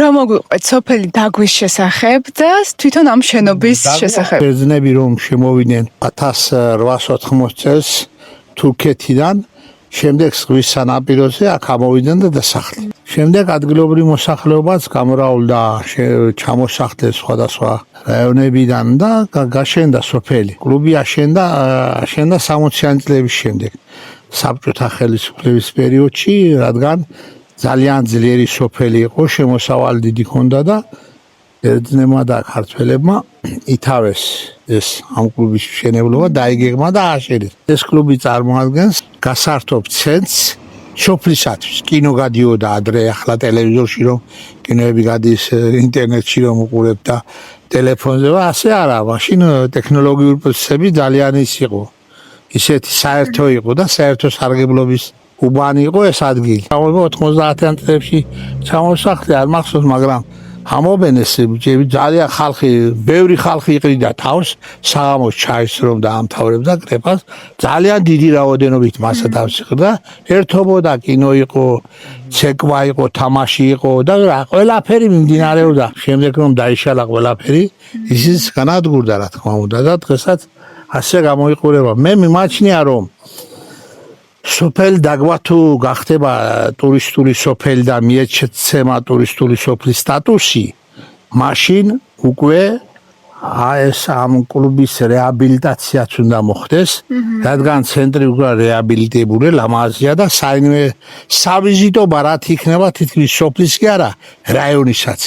Რომ მოგვიყვეთ სოფელი დაგვის შესახებ და თვითონ ამ შენობის შესახებ. ბერძნები რომ შემოვიდნენ 1880 წელს თურქეთიდან, შემდეგ ზღვის სანაპიროზე აქ ამოვიდნენ და დასახლდნენ. შემდეგ ადგილობრივი მოსახლეობაც გამრავლდა, ჩამოსახლეს სხვადასხვა რაიონებიდან და გაშენდა სოფელი. კლუბი აშენდა 60-იანი წლების შემდეგ. საბჭოთა ხელისუფლების პერიოდში, რადგან ძალიან ძლიერი სოფელი იყო, შემოსავალი დიდი ჰქონდა და ბერძნებმა და ქართველებმა ითავეს ეს ამ კლუბის მშენებლობა დაიგეგმა და ააშენეს. ეს კლუბი წარმოადგენს გასართობ ცენტრს სოფლისათვის. კინო გადიოდა ადრე, ახლა ტელევიზორში რომ კინოები გადის, ინტერნეტში რომ უყურებ და ტელეფონზე, ასე არა, მაშინ ტექნოლოგიური პროცესები ძალიან ის იყო. ისეთი საერთო იყო და საერთო სარგებლობის უბანი იყო ეს ადგილი. 90-იან წლებში ჩამოსახლე არ მახსოვს, მაგრამ ამობენეს ძალიან ხალხი, ბევრი ხალხი იყრიდა თავს საღამოს ჩაის რომ დაამთავრებდა კრეპას, ძალიან დიდი რაოდენობით მასა დავსიყრდა, ერთობოდა, კინო იყო, ცეკვა იყო, თამაში იყო და ყველაფერი მიმდინარეობდა. შემდეგ რომ დაიშალა ყველაფერი, ისიც განადგურდა რა თქმა უნდა და დღესაც ასე გამოიყურება. მე მიმაჩნია რომ სოფელი დაგვა თუ გახდება ტურისტული სოფელი და მიეცემა ტურისტული სოფლის სტატუსი, მაშინ უკვე ეს ამ კლუბის რეაბილიტაციაც უნდა მოხდეს, რადგან ცენტრი უკვე რეაბილიტებული, ლამაზია და საინვესტიციო ბარათი იქნება თითქმის სოფლის კი არა, რაიონისაც.